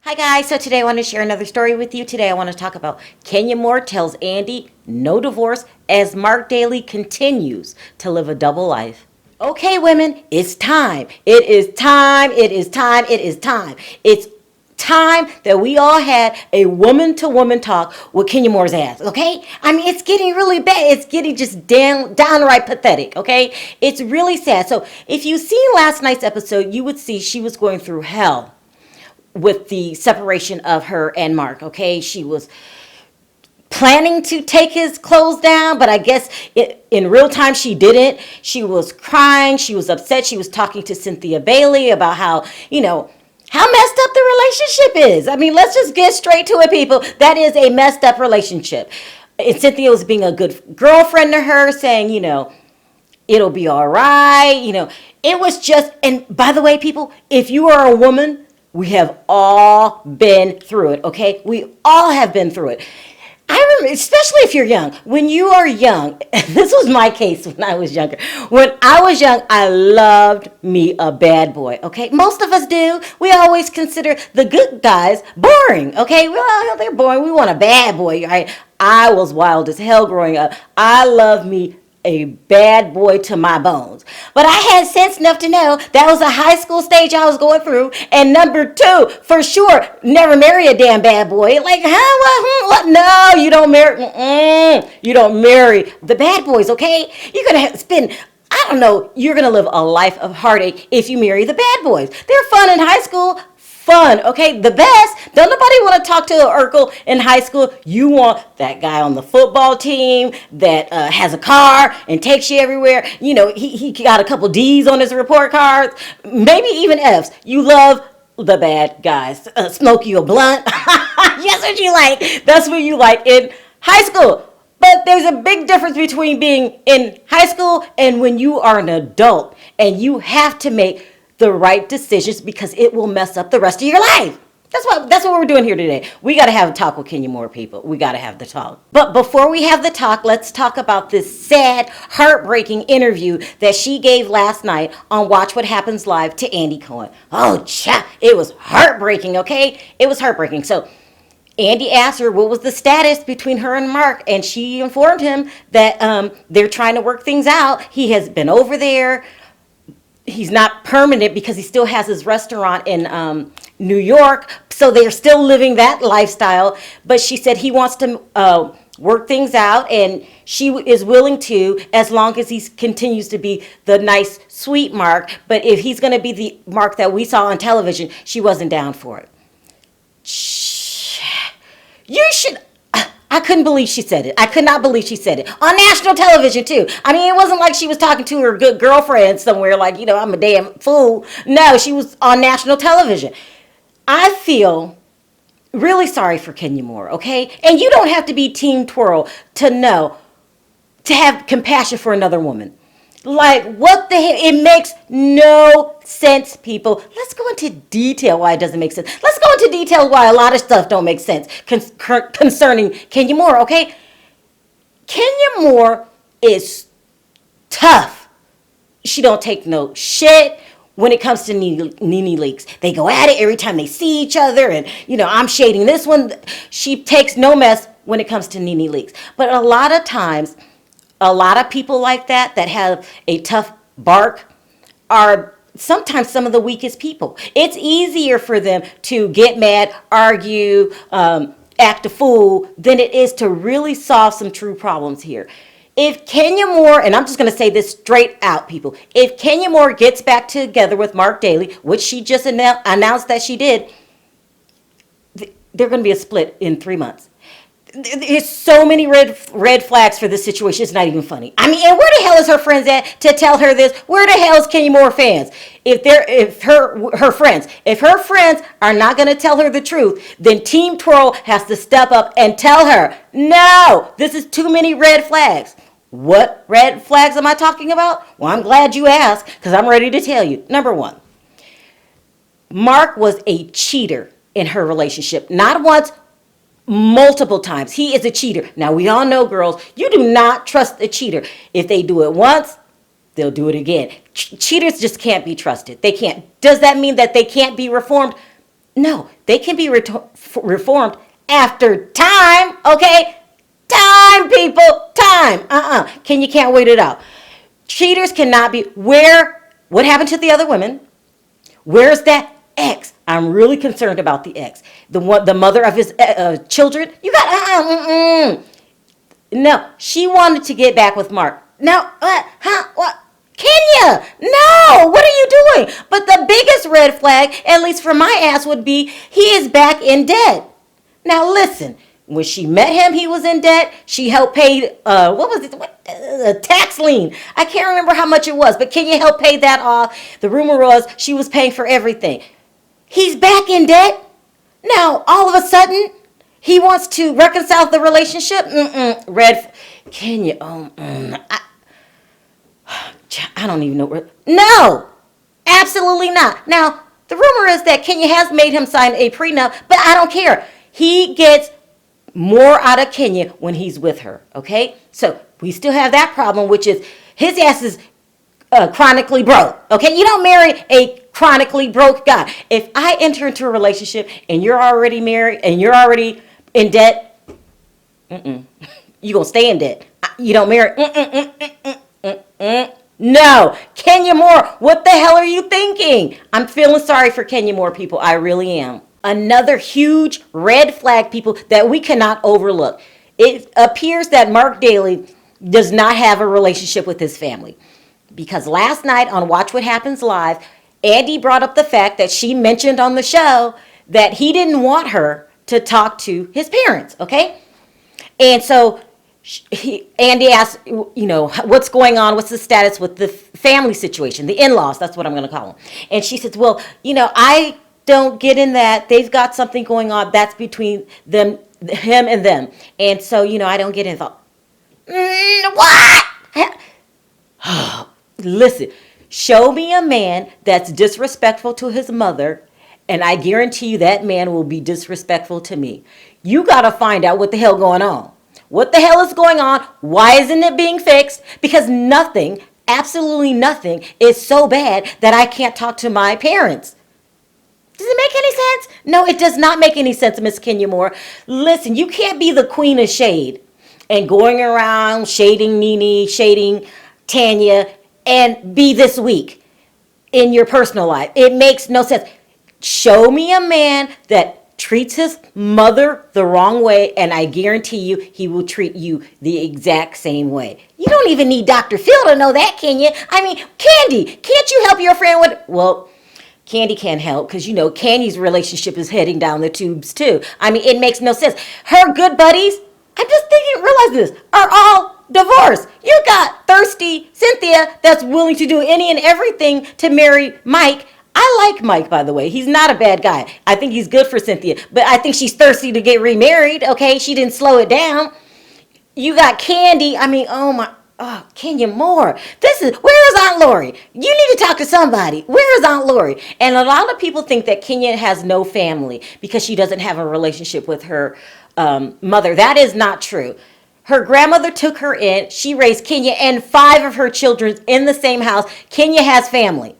Hi guys, so today I want to share another story with you. Today I want to talk about Kenya Moore tells Andy no divorce as Marc Daly continues to live a double life. Okay, women, it's time. It is time. It is time. It is time. It's time that we all had a woman-to-woman talk with Kenya Moore's ass, okay? I mean, it's getting really bad. It's getting just downright pathetic, okay? It's really sad. So if you seen last night's episode, you would see she was going through hell with the separation of her and Marc, okay? She was planning to take his clothes down, but I guess in real time she didn't. She was crying. She was upset. She was talking to Cynthia Bailey about how messed up the relationship is. I mean, let's just get straight to it, people. That is a messed up relationship. And Cynthia was being a good girlfriend to her, saying, it'll be all right. It was just, and by the way, people, if you are a woman, we have all been through it, okay? We all have been through it. I remember, especially if you're young, when you are young, this was my case when I was younger. When I was young, I loved me a bad boy, okay? Most of us do. We always consider the good guys boring, okay? Well, they're boring. We want a bad boy, right? I was wild as hell growing up. I loved me a bad boy to my bones. But I had sense enough to know that was a high school stage I was going through. And number two, for sure, never marry a damn bad boy. Like, what? No, you don't marry. You don't marry the bad boys, okay? You're going to spend, you're going to live a life of heartache if you marry the bad boys. They're fun in high school. Fun, okay? The best. Don't nobody want to talk to an Urkel in high school. You want that guy on the football team that has a car and takes you everywhere. He got a couple D's on his report cards, maybe even F's. You love the bad guys. Smoke you a blunt. That's what you like. That's what you like in high school. But there's a big difference between being in high school and when you are an adult and you have to make the right decisions because it will mess up the rest of your life. That's what we're doing here today. We got to have a talk with Kenya Moore, people. We got to have the talk. But before we have the talk, let's talk about this sad, heartbreaking interview that she gave last night on Watch What Happens Live to Andy Cohen. Oh, it was heartbreaking, okay? It was heartbreaking. So Andy asked her what was the status between her and Marc, and she informed him that they're trying to work things out. He has been over there. He's not permanent because he still has his restaurant in New York. So they're still living that lifestyle. But she said he wants to work things out, and she is willing to, as long as he continues to be the nice, sweet Marc. But if he's going to be the Marc that we saw on television, she wasn't down for it. I couldn't believe she said it. I could not believe she said it. On national television, too. I mean, it wasn't like she was talking to her good girlfriend somewhere like, I'm a damn fool. No, she was on national television. I feel really sorry for Kenya Moore, okay? And you don't have to be Team Twirl to have compassion for another woman. Like, what the hell? It makes no sense, people. Let's go into detail why it doesn't make sense. Let's go into detail why a lot of stuff don't make sense concerning Kenya Moore, okay? Kenya Moore is tough. She don't take no shit when it comes to Nene Leakes. They go at it every time they see each other, and, I'm shading this one. She takes no mess when it comes to Nene Leakes. But a lot of times, a lot of people like that have a tough bark are sometimes some of the weakest people. It's easier for them to get mad, argue, act a fool than it is to really solve some true problems here. If Kenya Moore, and I'm just going to say this straight out, people, if Kenya Moore gets back together with Marc Daly, which she just announced that she did, they're going to be a split in 3 months. There's so many red flags for this situation. It's not even funny. I mean, and where the hell is her friends at to tell her this? Where the hell is Kenya Moore fans? If her friends are not going to tell her the truth, then Team Twirl has to step up and tell her, no, this is too many red flags. What red flags am I talking about? Well, I'm glad you asked because I'm ready to tell you. Number one, Marc was a cheater in her relationship. Not once, multiple times. He is a cheater. Now, we all know, girls, you do not trust a cheater. If they do it once, they'll do it again. Cheaters just can't be trusted. They can't. Does that mean that they can't be reformed? No, they can be reformed after time, okay? Time, people, time. Kenya can't wait it out. Cheaters cannot be, what happened to the other women? Where's that ex? I'm really concerned about the ex. The mother of his children. You got, No, she wanted to get back with Marc. No, what? Kenya, no, what are you doing? But the biggest red flag, at least for my ass, would be he is back in debt. Now listen, when she met him, he was in debt. She helped pay, a tax lien. I can't remember how much it was, but Kenya helped pay that off. The rumor was she was paying for everything. He's back in debt. Now, all of a sudden, he wants to reconcile the relationship. Kenya, I don't even know. No, absolutely not. Now, the rumor is that Kenya has made him sign a prenup, but I don't care. He gets more out of Kenya when he's with her, okay? So we still have that problem, which is his ass is chronically broke, okay? You don't marry a chronically broke guy. If I enter into a relationship and you're already married and you're already in debt, you're going to stay in debt. You don't marry. No. Kenya Moore, what the hell are you thinking? I'm feeling sorry for Kenya Moore, people. I really am. Another huge red flag, people, that we cannot overlook. It appears that Marc Daly does not have a relationship with his family. Because last night on Watch What Happens Live, Andy brought up the fact that she mentioned on the show that he didn't want her to talk to his parents, okay? And so Andy asked, what's going on? What's the status with the family situation, the in-laws? That's what I'm going to call them. And she says, well, I don't get in that. They've got something going on that's between him and them. And so, I don't get involved. What? Listen, show me a man that's disrespectful to his mother, and I guarantee you that man will be disrespectful to me. You got to find out what the hell going on. What the hell is going on? Why isn't it being fixed? Because nothing, absolutely nothing, is so bad that I can't talk to my parents. Does it make any sense? No, it does not make any sense, Miss Kenya Moore. Listen, you can't be the queen of shade and going around shading Nene, shading Tanya, and be this weak in your personal life. It makes no sense. Show me a man that treats his mother the wrong way, and I guarantee you he will treat you the exact same way. You don't even need Dr. Phil to know that, Kenya. I mean, Candy, can't you help your friend with... Well, Candy can't help because, Candy's relationship is heading down the tubes too. I mean, it makes no sense. Her good buddies, I'm just thinking, realize this, are all divorced. You got thirsty Cynthia that's willing to do any and everything to marry Mike. I like Mike, by the way. He's not a bad guy. I think he's good for Cynthia. But I think she's thirsty to get remarried, okay? She didn't slow it down. You got Candy. I mean, Kenya Moore. Where is Aunt Lori? You need to talk to somebody. Where is Aunt Lori? And a lot of people think that Kenya has no family because she doesn't have a relationship with her mother. That is not true. Her grandmother took her in. She raised Kenya and 5 of her children in the same house. Kenya has family.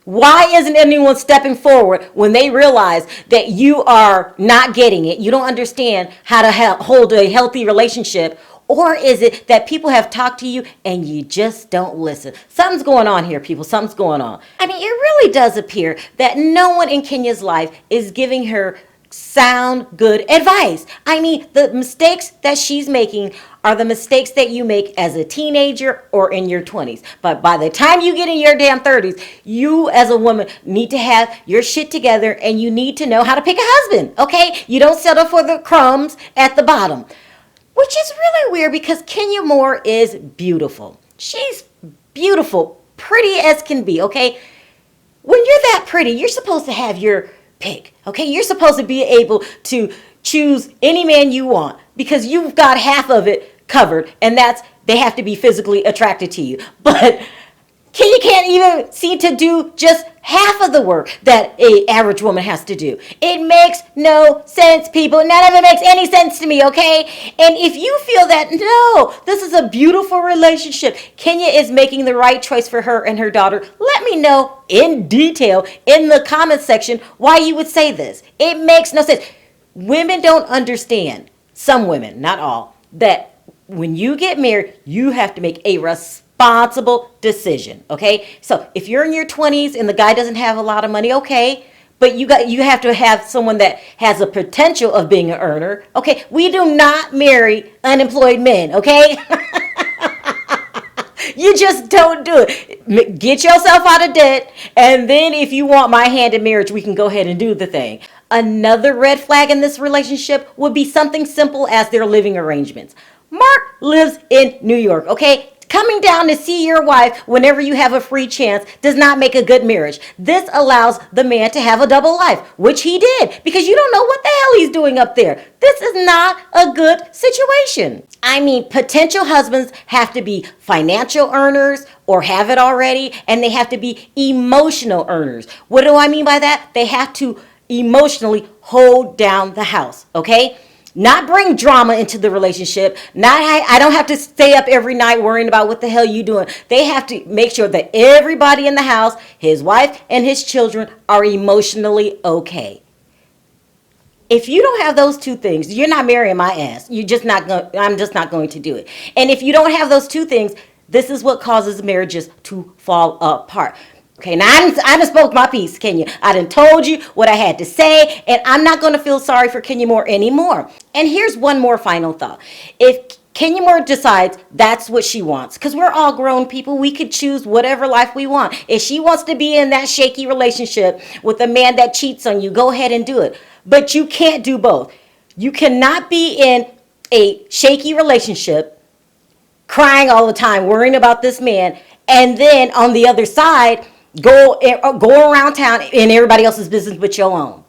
Why isn't anyone stepping forward when they realize that you are not getting it? You don't understand how to hold a healthy relationship. Or is it that people have talked to you and you just don't listen? Something's going on here, people. Something's going on. I mean, it really does appear that no one in Kenya's life is giving her sound, good advice. I mean, the mistakes that she's making are the mistakes that you make as a teenager or in your 20s. But by the time you get in your damn 30s, you as a woman need to have your shit together and you need to know how to pick a husband, okay? You don't settle for the crumbs at the bottom. Which is really weird because Kenya Moore is beautiful. She's beautiful, pretty as can be, okay? When you're that pretty, you're supposed to have your pick, okay? You're supposed to be able to choose any man you want because you've got half of it covered, and that's they have to be physically attracted to you. But Kenya can't even seem to do just half of the work that a average woman has to do. It makes no sense, people. None of it makes any sense to me, okay? And if you feel that, no, this is a beautiful relationship, Kenya is making the right choice for her and her daughter, let me know in detail in the comment section why you would say this. It makes no sense. Women don't understand, some women, not all, that when you get married, you have to make a responsible decision, okay? So if you're in your 20s and the guy doesn't have a lot of money, okay, but you have to have someone that has a potential of being an earner, okay? We do not marry unemployed men, okay? You just don't do it. Get yourself out of debt, and then if you want my hand in marriage, we can go ahead and do the thing. Another red flag in this relationship would be something simple as their living arrangements. Marc lives in New York, okay? Coming down to see your wife whenever you have a free chance does not make a good marriage. This allows the man to have a double life, which he did, because you don't know what the hell he's doing up there. This is not a good situation. I mean, potential husbands have to be financial earners or have it already, and they have to be emotional earners. What do I mean by that? They have to emotionally hold down the house, okay? Not bring drama into the relationship. I don't have to stay up every night worrying about what the hell you doing. They have to make sure that everybody in the house, his wife and his children, are emotionally okay. If you don't have those two things, you're not marrying my ass. I'm just not going to do it. And if you don't have those two things, this is what causes marriages to fall apart. Okay, now I done spoke my piece, Kenya. I done told you what I had to say, and I'm not going to feel sorry for Kenya Moore anymore. And here's one more final thought. If Kenya Moore decides that's what she wants, because we're all grown people, we could choose whatever life we want. If she wants to be in that shaky relationship with a man that cheats on you, go ahead and do it. But you can't do both. You cannot be in a shaky relationship, crying all the time, worrying about this man, and then on the other side, go around town in everybody else's business but your own.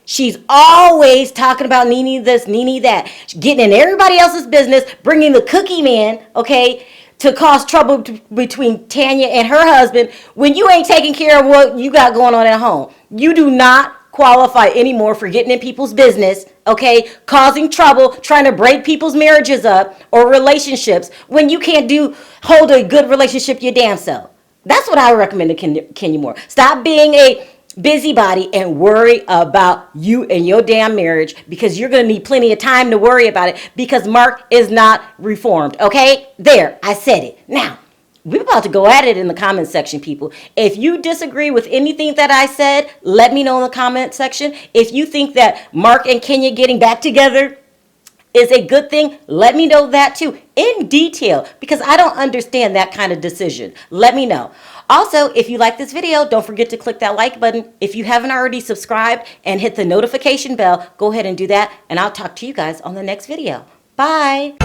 She's always talking about Nene this, Nene that, getting in everybody else's business, bringing the cookie man, okay, to cause trouble between Tanya and her husband when you ain't taking care of what you got going on at home. You do not qualify anymore for getting in people's business, okay, causing trouble, trying to break people's marriages up or relationships when you can't hold a good relationship your damn self. That's what I recommend to Kenya Moore. Stop being a busybody and worry about you and your damn marriage, because you're going to need plenty of time to worry about it, because Marc is not reformed. Okay? There, I said it. Now, we're about to go at it in the comment section, people. If you disagree with anything that I said, let me know in the comment section. If you think that Marc and Kenya getting back together is a good thing, let me know that too in detail, because I don't understand that kind of decision. Let me know. Also, if you like this video, don't forget to click that like button. If you haven't already subscribed and hit the notification bell, go ahead and do that, and I'll talk to you guys on the next video. Bye.